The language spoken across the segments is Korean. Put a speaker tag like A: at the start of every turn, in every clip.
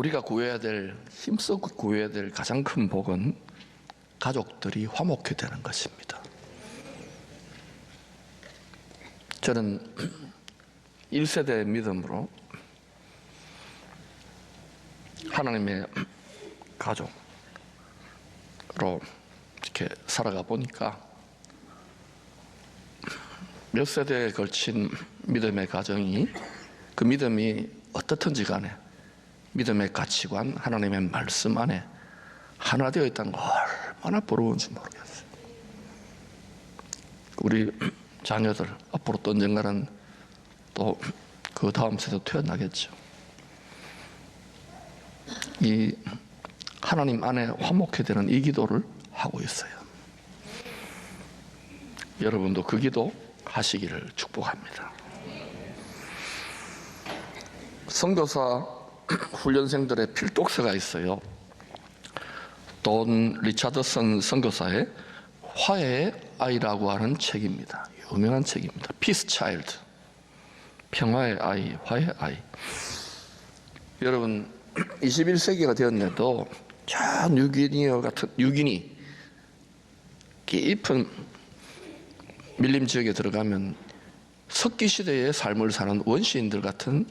A: 우리가 구해야 될, 힘써 구해야 될 가장 큰 복은 가족들이 화목해 되는 것입니다. 저는 1세대 믿음으로 하나님의 가족으로 이렇게 살아가 보니까 몇 세대에 걸친 믿음의 가정이, 그 믿음이 어떻든지 간에 믿음의 가치관, 하나님의 말씀 안에 하나 되어 있다는 거 얼마나 부러운지 모르겠어요. 우리 자녀들 앞으로 또 언젠가는 또 그 다음 세대 태어나겠죠. 이 하나님 안에 화목해 되는 이 기도를 하고 있어요. 여러분도 그 기도 하시기를 축복합니다. 선교사 훈련생들의 필독서가 있어요. 돈 리차드슨 선교사의 화해의 아이라고 하는 책입니다. 유명한 책입니다. 피스 차일드, 평화의 아이, 화해의 아이. 여러분, 21세기가 되었는데도 저 뉴기니어 같은, 뉴기니 깊은 밀림 지역에 들어가면 석기 시대의 삶을 사는 원시인들 같은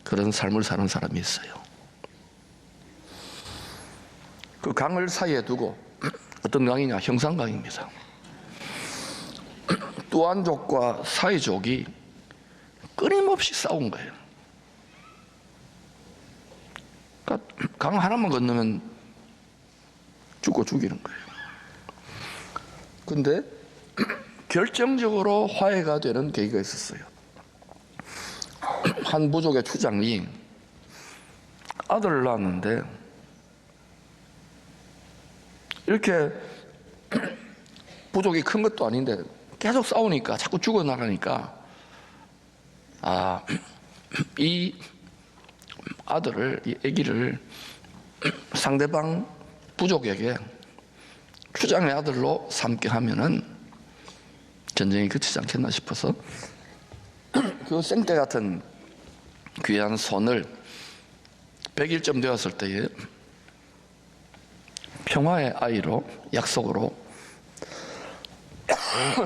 A: 그런 삶을 사는 사람이 있어요. 그 강을 사이에 두고, 어떤 강이냐, 형산강입니다. 뚜안족과 사이족이 끊임없이 싸운 거예요. 그러니까 강 하나만 건너면 죽고 죽이는 거예요. 근데 결정적으로 화해가 되는 계기가 있었어요. 한 부족의 추장이 아들을 낳았는데, 이렇게 부족이 큰 것도 아닌데 계속 싸우니까, 자꾸 죽어나가니까, 이 아들을, 이 아기를 상대방 부족에게 추장의 아들로 삼게 하면은 전쟁이 그치지 않겠나 싶어서 그 생떼 같은 귀한 손을 100일쯤 되었을 때에 평화의 아이로, 약속으로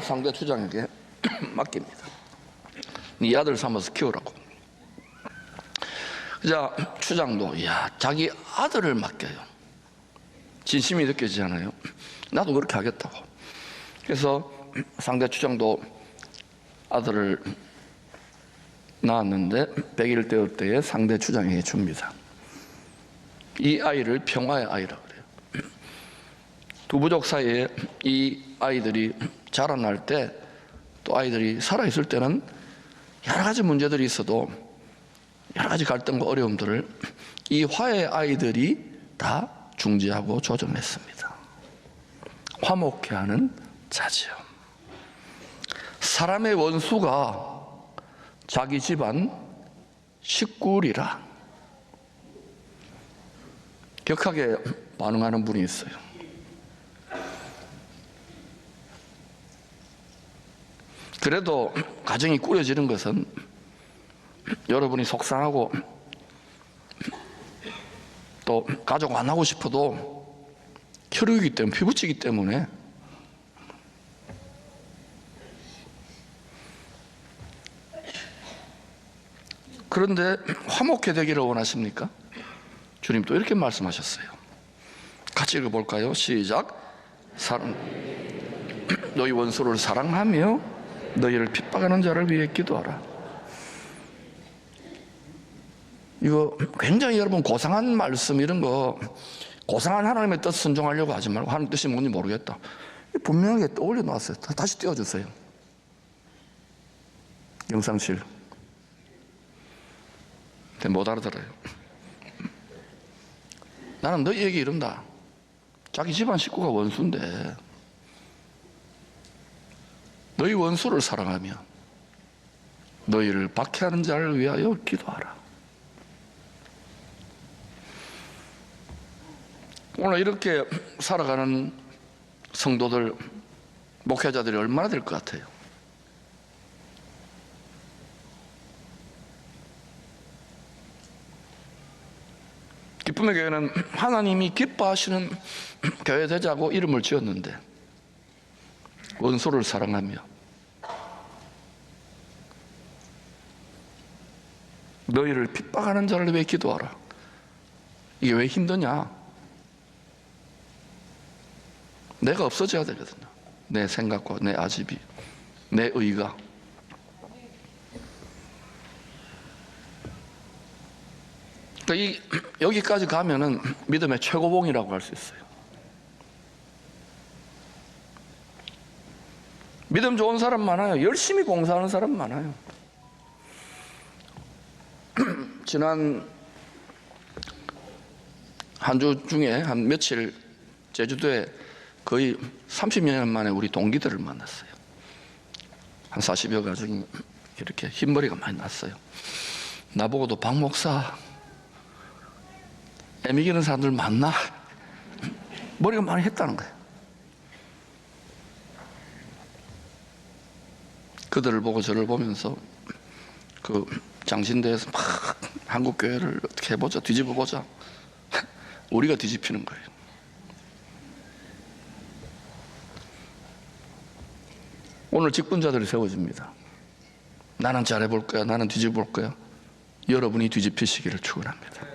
A: 상대 추장에게 맡깁니다. 네 아들 삼아서 키우라고. 자, 추장도 자기 아들을 맡겨요. 진심이 느껴지잖아요. 나도 그렇게 하겠다고. 그래서 상대 추장도 아들을 낳았는데 100일 되었을 때에 상대 추장에게 줍니다. 이 아이를 평화의 아이라고 그래요. 두 부족 사이에 이 아이들이 자라날 때, 또 아이들이 살아있을 때는 여러 가지 문제들이 있어도, 여러 가지 갈등과 어려움들을 이 화해의 아이들이 다 중재하고 조정했습니다. 화목해 하는 자지요. 사람의 원수가 자기 집안 식구리라. 격하게 반응하는 분이 있어요. 그래도 가정이 꾸려지는 것은 여러분이 속상하고 또 가족 안 하고 싶어도 혈육이기 때문에, 피부치기 때문에 그런데 화목해 되기를 원하십니까? 주님 또 이렇게 말씀하셨어요. 같이 읽어볼까요? 시작. 너희 원수를 사랑하며 너희를 핍박하는 자를 위해 기도하라. 이거 굉장히 여러분 고상한 말씀, 이런 거 고상한 하나님의 뜻 순종하려고 하지 말고, 하나님 뜻이 뭔지 모르겠다, 분명하게 떠올려 놨어요. 다시 띄워주세요. 영상실. 못 알아들어요. 나는 너희에게 이른다. 자기 집안 식구가 원수인데 너희 원수를 사랑하며 너희를 박해하는 자를 위하여 기도하라. 오늘 이렇게 살아가는 성도들, 목회자들이 얼마나 될 것 같아요? 기쁨의 교회는 하나님이 기뻐하시는 교회 되자고 이름을 지었는데 원수를 사랑하며 너희를 핍박하는 자를 위해 기도하라. 이게 왜 힘드냐? 내가 없어져야 되거든요. 내 생각과 내 아집이, 내 의가. 그러니까 여기까지 가면은 믿음의 최고봉이라고 할 수 있어요. 믿음 좋은 사람 많아요. 열심히 봉사하는 사람 많아요. 지난 한 주 중에 한 며칠 제주도에 거의 30년 만에 우리 동기들을 만났어요. 한 40여 가정이 이렇게 흰머리가 많이 났어요. 나보고도 박 목사 애미기는 사람들 많나? 머리가 많이 했다는 거예요. 그들을 보고 저를 보면서 그 장신대에서 막 한국교회를 어떻게 해보자, 뒤집어보자. 우리가 뒤집히는 거예요. 오늘 직분자들이 세워집니다. 나는 잘해볼 거야, 나는 뒤집어볼 거야. 여러분이 뒤집히시기를 축원합니다.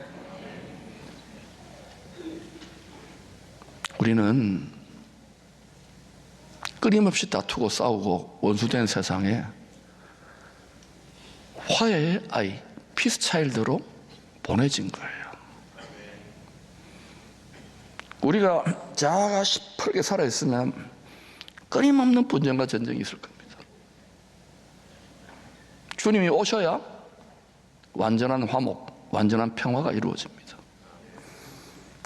A: 우리는 끊임없이 다투고 싸우고 원수된 세상에 화해의 아이, 피스 차일드로 보내진 거예요. 우리가 자아가 시퍼렇게 살아있으면 끊임없는 분쟁과 전쟁이 있을 겁니다. 주님이 오셔야 완전한 화목, 완전한 평화가 이루어집니다.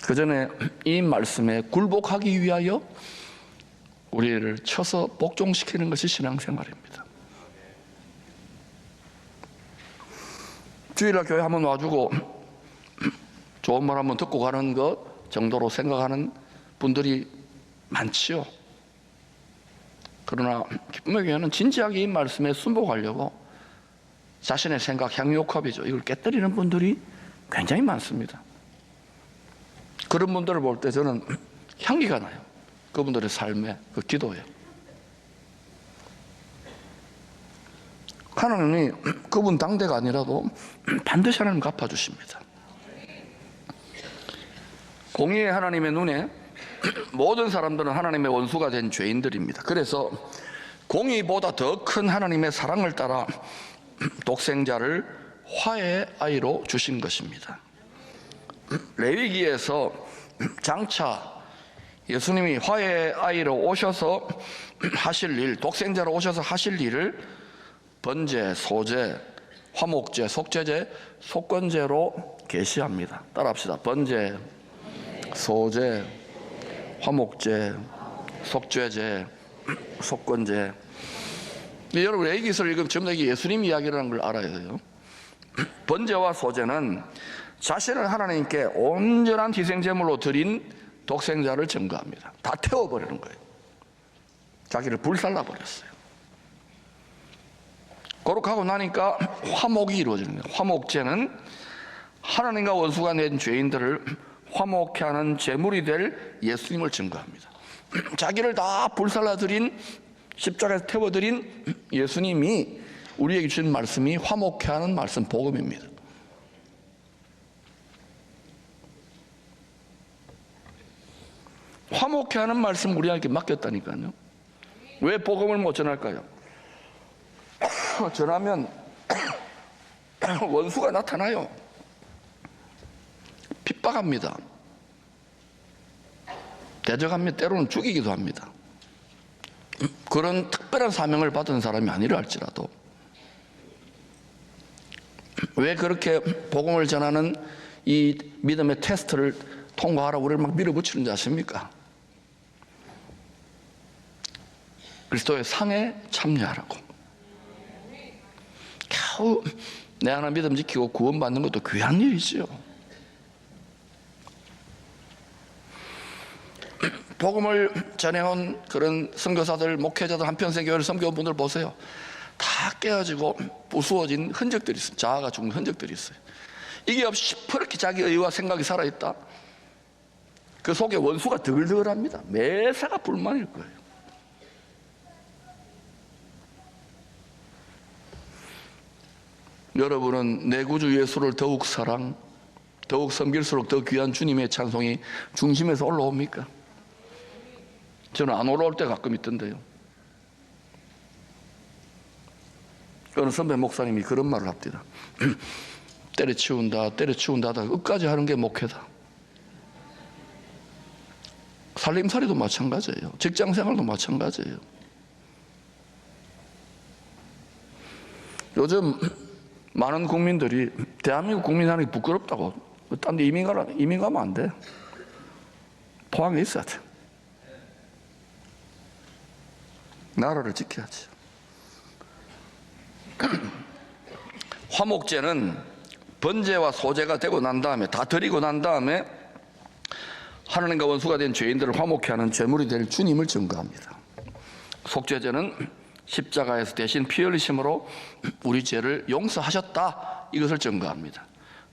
A: 그 전에 이 말씀에 굴복하기 위하여 우리를 쳐서 복종시키는 것이 신앙생활입니다. 주일날 교회 한번 와주고 좋은 말 한번 듣고 가는 것 정도로 생각하는 분들이 많지요. 그러나 기쁨의 교회는 진지하게 이 말씀에 순복하려고 자신의 생각, 향유옥합이죠. 이걸 깨뜨리는 분들이 굉장히 많습니다. 그런 분들을 볼 때 저는 향기가 나요. 그분들의 삶에, 그 기도에. 하나님이 그분 당대가 아니라도 반드시 하나님 갚아주십니다. 공의의 하나님의 눈에 모든 사람들은 하나님의 원수가 된 죄인들입니다. 그래서 공의보다 더 큰 하나님의 사랑을 따라 독생자를 화해의 아이로 주신 것입니다. 레위기에서 장차 예수님이 화해의 아이로 오셔서 하실 일, 독생자로 오셔서 하실 일을 번제, 소제, 화목제, 속죄제, 속건제로 계시합니다. 따라합시다. 번제, 소제, 화목제, 속죄제, 속건제. 여러분 레위기서를 읽으면 전부 다 예수님 이야기라는 걸 알아야 돼요. 번제와 소제는 자신을 하나님께 온전한 희생제물로 드린 독생자를 증거합니다. 다 태워버리는 거예요. 자기를 불살라버렸어요. 거룩하고 나니까 화목이 이루어지는 거예요. 화목제는 하나님과 원수가 낸 죄인들을 화목케 하는 제물이 될 예수님을 증거합니다. 자기를 다 불살라드린, 십자가에서 태워드린 예수님이 우리에게 주신 말씀이 화목케 하는 말씀, 복음입니다. 화목케 하는 말씀 우리에게 맡겼다니까요. 왜 복음을 못 전할까요? 전하면 원수가 나타나요. 핍박합니다. 대적합니다. 때로는 죽이기도 합니다. 그런 특별한 사명을 받은 사람이 아니라 할지라도 왜 그렇게 복음을 전하는 이 믿음의 테스트를 통과하라고 우리를 막 밀어붙이는지 아십니까? 그리스도의 상에 참여하라고. 겨우 내 하나 믿음 지키고 구원받는 것도 귀한 일이지요. 복음을 전해온 그런 선교사들, 목회자들, 한평생 교회를 섬겨온 분들 보세요. 다 깨어지고 부수어진 흔적들이 있어요. 자아가 죽는 흔적들이 있어요. 이게 없이 시퍼렇게 자기 의와 생각이 살아있다. 그 속에 원수가 드글드글합니다. 매사가 불만일 거예요. 여러분은 내 구주 예수를 더욱 사랑, 더욱 섬길수록 더 귀한 주님의 찬송이 중심에서 올라옵니까? 저는 안 올라올 때 가끔 있던데요. 어느 선배 목사님이 그런 말을 합니다. 때려치운다 하다가 끝까지 하는 게 목회다. 살림살이도 마찬가지예요. 직장생활도 마찬가지예요. 요즘 많은 국민들이 대한민국 국민 하는 게 부끄럽다고, 딴 데 이민 가면 안 돼. 포항에 있어야 돼. 나라를 지켜야지. 화목제는 번제와 소제가 되고 난 다음에, 다 드리고 난 다음에 하나님과 원수가 된 죄인들을 화목케 하는 제물이 될 주님을 증거합니다. 속죄제는 십자가에서 대신 피 흘리심으로 우리 죄를 용서하셨다, 이것을 증거합니다.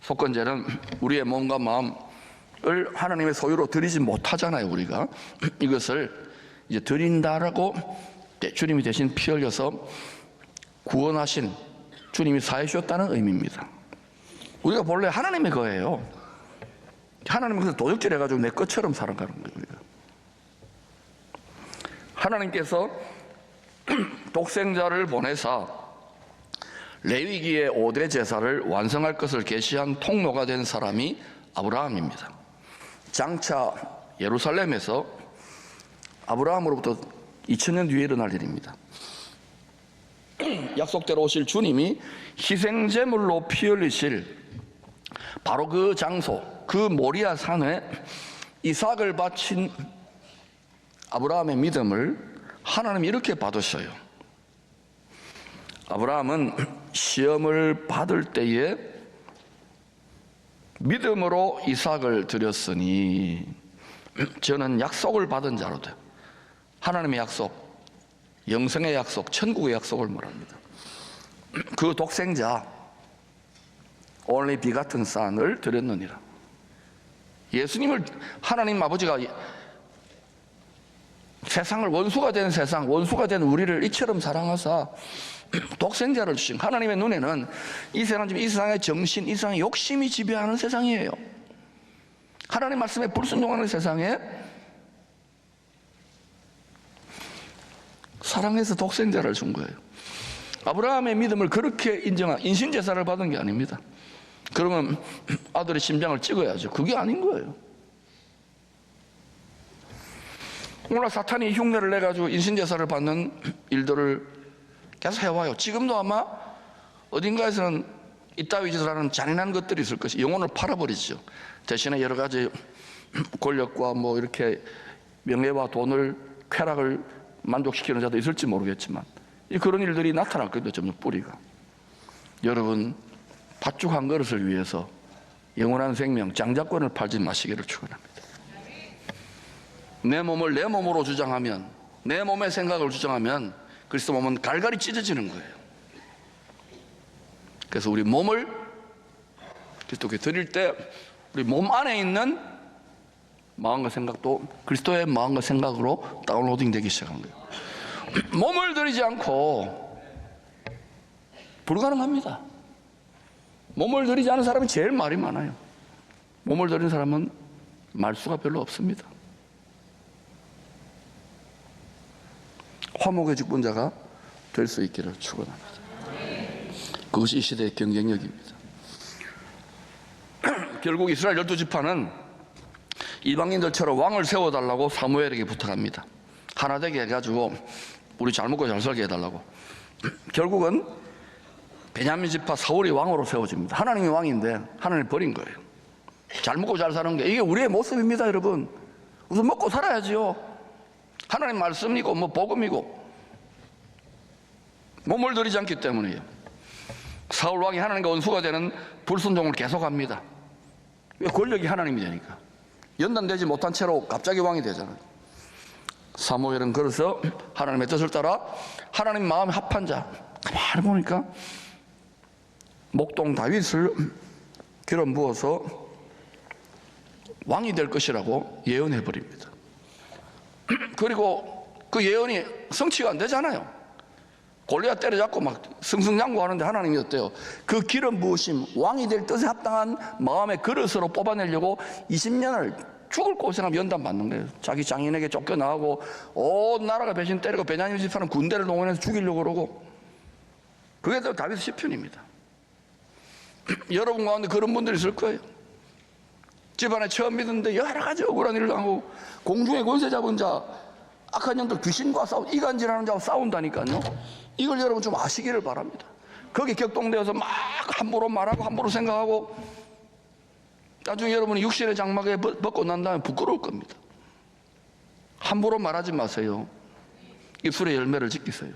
A: 속건제는 우리의 몸과 마음을 하나님의 소유로 드리지 못하잖아요. 우리가 이것을 이제 드린다라고, 주님이 대신 피 흘려서 구원하신 주님이 사해 주셨다는 의미입니다. 우리가 본래 하나님의 거예요. 하나님은 그래서 도둑질 해가지고 내 것처럼 살아가는 거예요. 하나님께서 독생자를 보내사 레위기의 5대 제사를 완성할 것을 계시한 통로가 된 사람이 아브라함입니다. 장차 예루살렘에서 아브라함으로부터 2000년 뒤에 일어날 일입니다. 약속대로 오실 주님이 희생제물로 피 흘리실 바로 그 장소, 그 모리아 산에 이삭을 바친 아브라함의 믿음을 하나님이 이렇게 받으셔요. 아브라함은 시험을 받을 때에 믿음으로 이삭을 드렸으니 저는 약속을 받은 자로 돼. 하나님의 약속, 영생의 약속, 천국의 약속을 말합니다. 그 독생자 only begotten son을 드렸느니라. 예수님을 하나님 아버지가 세상을, 원수가 된 세상, 원수가 된 우리를 이처럼 사랑하사 독생자를 주신, 하나님의 눈에는 이 세상의 정신, 이 세상의 욕심이 지배하는 세상이에요. 하나님 말씀에 불순종하는 세상에 사랑해서 독생자를 준 거예요. 아브라함의 믿음을 그렇게 인정한, 인신제사를 받은 게 아닙니다. 그러면 아들의 심장을 찍어야죠. 그게 아닌 거예요. 오늘 사탄이 흉내를 내가지고 인신제사를 받는 일들을 계속 해와요. 지금도 아마 어딘가에서는 이따위 짓을 하는 잔인한 것들이 있을 것이, 영혼을 팔아버리죠. 대신에 여러 가지 권력과 뭐 이렇게 명예와 돈을, 쾌락을 만족시키는 자도 있을지 모르겠지만 그런 일들이 나타날 거예요. 점점 뿌리가. 여러분, 팥죽 한 그릇을 위해서 영원한 생명, 장자권을 팔지 마시기를 축원합니다. 내 몸을 내 몸으로 주장하면, 내 몸의 생각을 주장하면 그리스도 몸은 갈갈이 찢어지는 거예요. 그래서 우리 몸을 그리스도께 드릴 때 우리 몸 안에 있는 마음과 생각도 그리스도의 마음과 생각으로 다운로딩 되기 시작한 거예요. 몸을 드리지 않고 불가능합니다. 몸을 드리지 않은 사람이 제일 말이 많아요. 몸을 드리는 사람은 말수가 별로 없습니다. 화목의 직분자가 될 수 있기를 축원합니다. 그것이 이 시대의 경쟁력입니다. 결국 이스라엘 12지파는 이방인들처럼 왕을 세워달라고 사무엘에게 부탁합니다. 하나 되게 해가지고 우리 잘 먹고 잘 살게 해달라고. 결국은 베냐민 지파 사울이 왕으로 세워집니다. 하나님이 왕인데 하나님을 버린 거예요. 잘 먹고 잘 사는 게 이게 우리의 모습입니다. 여러분, 우선 먹고 살아야지요. 하나님 말씀이고 뭐 복음이고. 몸을 들이지 않기 때문이에요. 사울 왕이 하나님과 원수가 되는 불순종을 계속합니다. 왜? 권력이 하나님이 되니까. 연단되지 못한 채로 갑자기 왕이 되잖아요. 사무엘은 그래서 하나님의 뜻을 따라 하나님 마음에 합한 자, 가만히 보니까 목동 다윗을 기름 부어서 왕이 될 것이라고 예언해 버립니다. 그리고 그 예언이 성취가 안 되잖아요. 골리앗 때려잡고 막 승승장구하는데 하나님이 어때요? 그 기름 부으심, 왕이 될 뜻에 합당한 마음의 그릇으로 뽑아내려고 20년을 죽을 고생하면 연단 받는 거예요. 자기 장인에게 쫓겨나가고 온 나라가 배신 때리고 베냐민 집사는 군대를 동원해서 죽이려고 그러고, 그게 또 다윗 시편입니다. 여러분 가운데 그런 분들이 있을 거예요. 집안에 처음 믿었는데 여러 가지 억울한 일을 당하고 공중에 권세 잡은 자, 악한 년들 귀신과 이간질하는 자와 싸운다니까요. 이걸 여러분 좀 아시기를 바랍니다. 거기 격동되어서 막 함부로 말하고 함부로 생각하고 나중에 여러분이 육신의 장막에 벗고 난 다음에 부끄러울 겁니다. 함부로 말하지 마세요. 입술의 열매를 지키세요.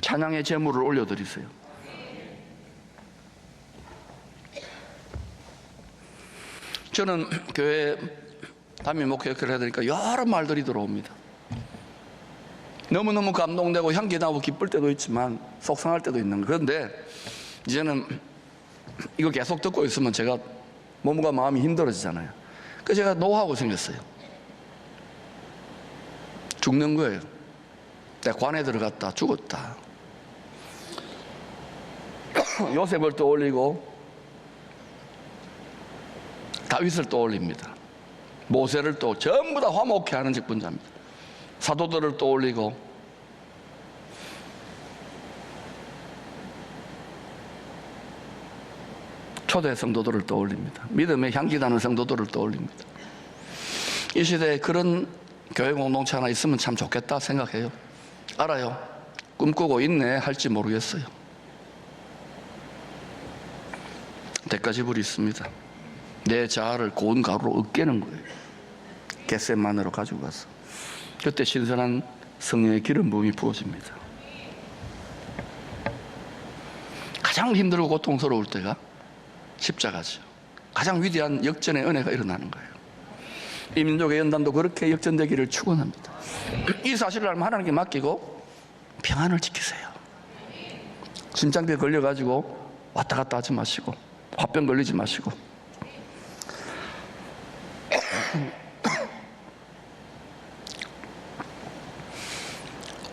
A: 찬양의 제물을 올려드리세요. 저는 교회 담임 목회 역할을 해야 되니까 여러 말들이 들어옵니다. 너무너무 감동되고 향기 나고 기쁠 때도 있지만 속상할 때도 있는 거예요. 그런데 이제는 이거 계속 듣고 있으면 제가 몸과 마음이 힘들어지잖아요. 그래서 제가 노하고 생겼어요. 죽는 거예요. 내가 관에 들어갔다 죽었다. 요셉을 떠올리고 다윗을 떠올립니다. 모세를 또 전부 다 화목해하는 직분자입니다. 사도들을 떠올리고 초대 성도들을 떠올립니다. 믿음의 향기 나는 성도들을 떠올립니다. 이 시대에 그런 교회 공동체 하나 있으면 참 좋겠다 생각해요. 알아요. 꿈꾸고 있네 할지 모르겠어요. 대가지불이 있습니다. 내 자아를 고운 가루로 으깨는 거예요. 겟셋만으로 가지고 가서. 그때 신선한 성령의 기름 부음이 부어집니다. 가장 힘들고 고통스러울 때가 십자가죠. 가장 위대한 역전의 은혜가 일어나는 거예요. 이 민족의 연단도 그렇게 역전되기를 축원합니다. 이 사실을 알면 하나님께 맡기고 평안을 지키세요. 심장병에 걸려가지고 왔다 갔다 하지 마시고 화병 걸리지 마시고.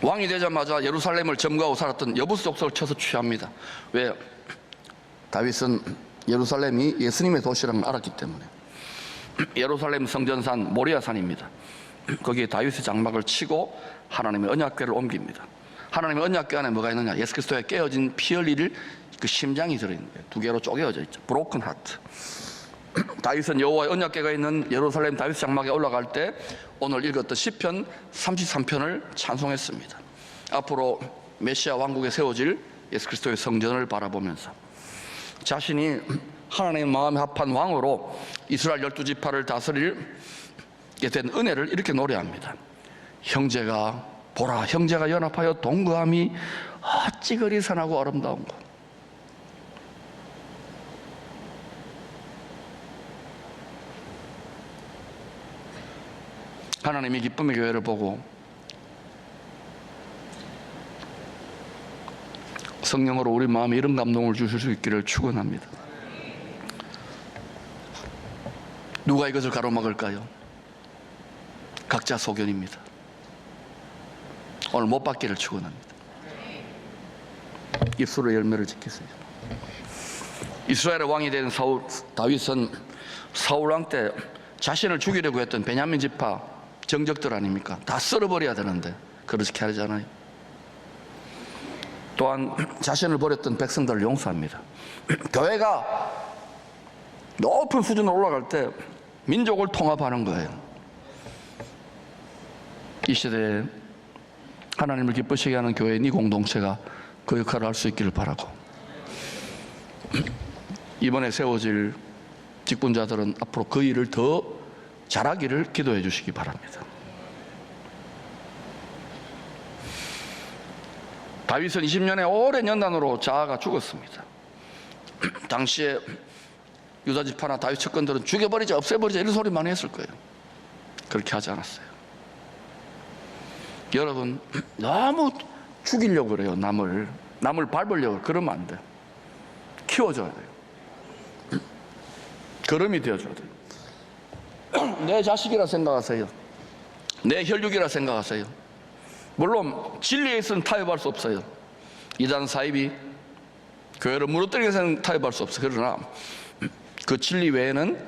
A: 왕이 되자마자 예루살렘을 점거하고 살았던 여부스 족속을 쳐서 취합니다. 왜? 다윗은 예루살렘이 예수님의 도시라는 걸 알았기 때문에. 예루살렘 성전산 모리아산입니다. 거기에 다윗의 장막을 치고 하나님의 언약궤를 옮깁니다. 하나님의 언약궤 안에 뭐가 있느냐? 예수 그리스도의 깨어진 피 흘릴 그 심장이 들어있는 거예요. 두 개로 쪼개어져 있죠. 브로큰 하트. 다윗은 여호와의 언약궤가 있는 예루살렘 다윗 장막에 올라갈 때 오늘 읽었던 시편 33편을 찬송했습니다. 앞으로 메시아 왕국에 세워질 예수 그리스도의 성전을 바라보면서 자신이 하나님의 마음에 합한 왕으로 이스라엘 12지파를 다스리게 된 은혜를 이렇게 노래합니다. 형제가 보라, 형제가 연합하여 동거함이 어찌 그리 선하고 아름다운고. 하나님이 기쁨의 교회를 보고 성령으로 우리 마음에 이런 감동을 주실 수 있기를 축원합니다. 누가 이것을 가로막을까요? 각자 소견입니다. 오늘 못 받기를 축원합니다. 입술의 열매를 지키세요. 이스라엘의 왕이 된 다윗은 사울 왕 때 자신을 죽이려고 했던 베냐민 지파 정적들 아닙니까? 다 썰어버려야 되는데 그렇게 하잖아요. 또한 자신을 버렸던 백성들을 용서합니다. 교회가 높은 수준으로 올라갈 때 민족을 통합하는 거예요. 이 시대에 하나님을 기쁘시게 하는 교회인 이 공동체가 그 역할을 할 수 있기를 바라고, 이번에 세워질 직분자들은 앞으로 그 일을 더 잘하기를 기도해 주시기 바랍니다. 다윗은 20년의 오랜 연단으로 자아가 죽었습니다. 당시에 유다 지파나 다윗 측근들은 죽여버리자, 없애버리자 이런 소리 많이 했을 거예요. 그렇게 하지 않았어요. 여러분, 너무 죽이려고 그래요. 남을 밟으려고. 그러면 안 돼요. 키워줘야 돼요. 걸음이 되어줘야 돼요. 내 자식이라 생각하세요. 내 혈육이라 생각하세요. 물론 진리에 있어서는 타협할 수 없어요. 이단 사입이 교회를 무너뜨리기 위해서는 타협할 수 없어요. 그러나 그 진리 외에는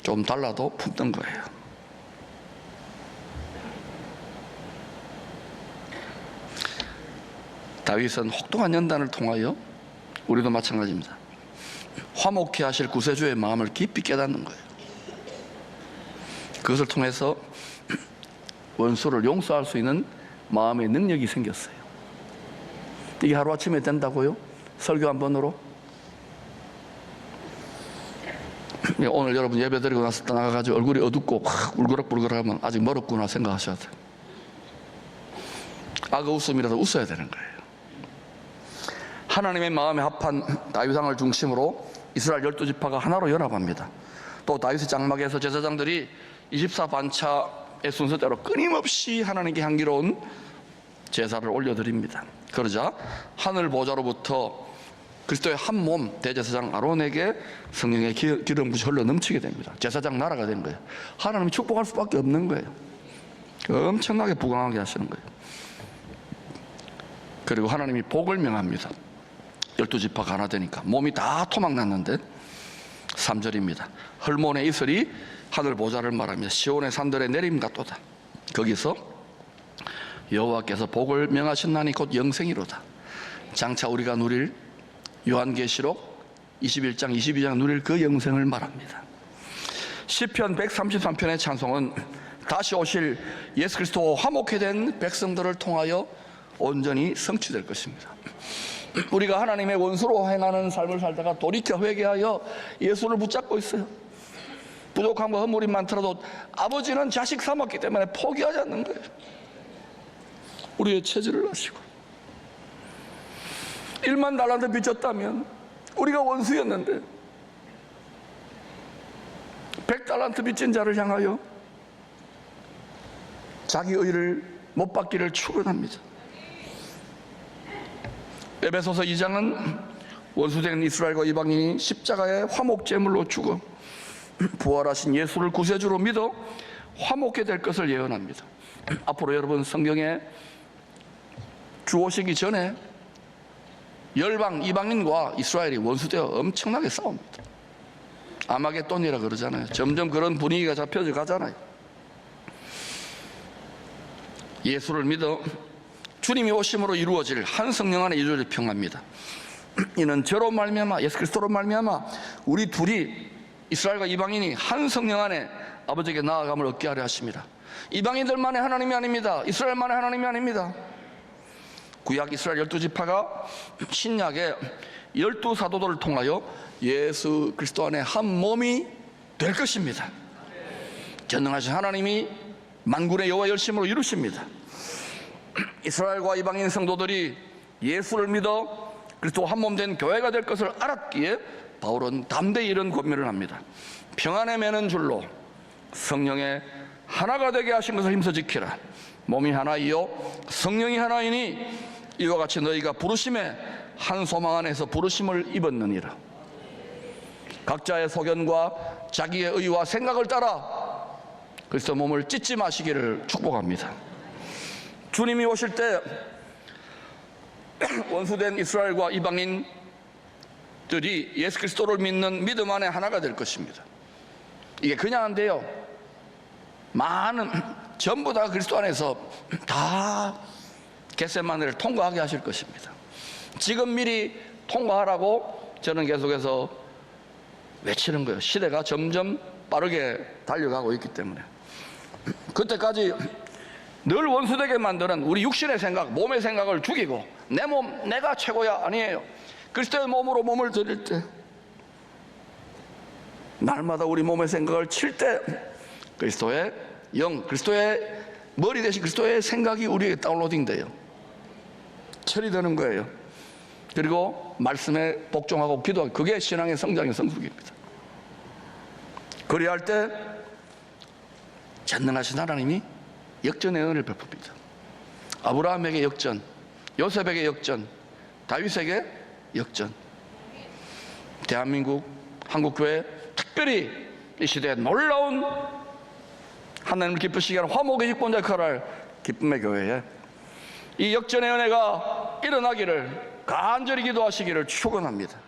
A: 좀 달라도 품는 거예요. 다윗은 혹독한 연단을 통하여, 우리도 마찬가지입니다, 화목케 하실 구세주의 마음을 깊이 깨닫는 거예요. 그것을 통해서 원수를 용서할 수 있는 마음의 능력이 생겼어요. 이게 하루아침에 된다고요? 설교 한 번으로? 오늘 여러분 예배 드리고 나서 나가가지고 얼굴이 어둡고 울그락불그락하면 아직 멀었구나 생각하셔야 돼요. 악의 웃음이라도 웃어야 되는 거예요. 하나님의 마음에 합한 다윗 왕을 중심으로 이스라엘 12지파가 하나로 연합합니다. 또 다윗의 장막에서 제사장들이 24반차의 순서대로 끊임없이 하나님께 향기로운 제사를 올려드립니다. 그러자 하늘 보좌로부터 그리스도의 한 몸 대제사장 아론에게 성령의 기름 부이 흘러 넘치게 됩니다. 제사장 나라가 된 거예요. 하나님이 축복할 수밖에 없는 거예요. 엄청나게 부강하게 하시는 거예요. 그리고 하나님이 복을 명합니다. 12지파가 하나 되니까 몸이 다 토막났는데 3절입니다. 헐몬의 이슬이 하늘 보좌를 말합니다. 시온의 산들의 내림 같도다. 거기서 여호와께서 복을 명하신나니 곧 영생이로다. 장차 우리가 누릴 요한계시록 21장 22장 누릴 그 영생을 말합니다. 시편 133편의 찬송은 다시 오실 예수 그리스도와 화목해 된 백성들을 통하여 온전히 성취될 것입니다. 우리가 하나님의 원수로 행하는 삶을 살다가 돌이켜 회개하여 예수를 붙잡고 있어요. 부족함과 허물이 많더라도 아버지는 자식 삼았기 때문에 포기하지 않는 거예요. 우리의 체질을 아시고 1만 달란트 빚졌다면 우리가 원수였는데 100달란트 빚진 자를 향하여 자기 의를 못 받기를 축원합니다. 에베소서 2장은 원수된 이스라엘과 이방인이 십자가의 화목제물로 죽어 부활하신 예수를 구세주로 믿어 화목게 될 것을 예언합니다. 앞으로 여러분 성경에 주 오시기 전에 열방 이방인과 이스라엘이 원수되어 엄청나게 싸웁니다. 아마겟돈이라 그러잖아요. 점점 그런 분위기가 잡혀져 가잖아요. 예수를 믿어 주님이 오심으로 이루어질 한 성령 안에 이루어질 평화입니다. 이는 저로 말미암아 예수 그리스도로 말미암아 우리 둘이 이스라엘과 이방인이 한 성령 안에 아버지에게 나아감을 얻게 하려 하십니다. 이방인들만의 하나님이 아닙니다. 이스라엘만의 하나님이 아닙니다. 구약 이스라엘 12지파가 신약의 12사도들을 통하여 예수 그리스도 안에 한 몸이 될 것입니다. 전능하신 하나님이 만군의 여호와 열심으로 이루십니다. 이스라엘과 이방인 성도들이 예수를 믿어 그리스도 한 몸 된 교회가 될 것을 알았기에 바울은 담대히 이런 권면을 합니다. 평안에 매는 줄로 성령의 하나가 되게 하신 것을 힘써 지키라. 몸이 하나이요 성령이 하나이니 이와 같이 너희가 부르심에 한 소망 안에서 부르심을 입었느니라. 각자의 소견과 자기의 의와 생각을 따라 그리스도 몸을 찢지 마시기를 축복합니다. 주님이 오실 때 원수된 이스라엘과 이방인들이 예수 그리스도를 믿는 믿음 안에 하나가 될 것입니다. 이게 그냥 안 돼요. 많은 전부 다 그리스도 안에서 다 겟세마네를 통과하게 하실 것입니다. 지금 미리 통과하라고 저는 계속해서 외치는 거예요. 시대가 점점 빠르게 달려가고 있기 때문에 그때까지 늘 원수되게 만드는 우리 육신의 생각, 몸의 생각을 죽이고 내 몸, 내가 최고야 아니에요. 그리스도의 몸으로 몸을 드릴 때 날마다 우리 몸의 생각을 칠 때 그리스도의 영, 그리스도의 머리 대신 그리스도의 생각이 우리에게 다운로딩 돼요. 처리되는 거예요. 그리고 말씀에 복종하고 기도하고 그게 신앙의 성장의 성숙입니다. 그리할 때 전능하신 하나님이 역전의 은혜를 베풉니다. 아브라함에게 역전, 요셉에게 역전, 다윗에게 역전. 대한민국 한국교회, 특별히 이 시대에 놀라운 하나님을 기쁘시게 하는 화목의 유권자 역할을 할 기쁨의 교회에 이 역전의 은혜가 일어나기를 간절히 기도하시기를 축원합니다.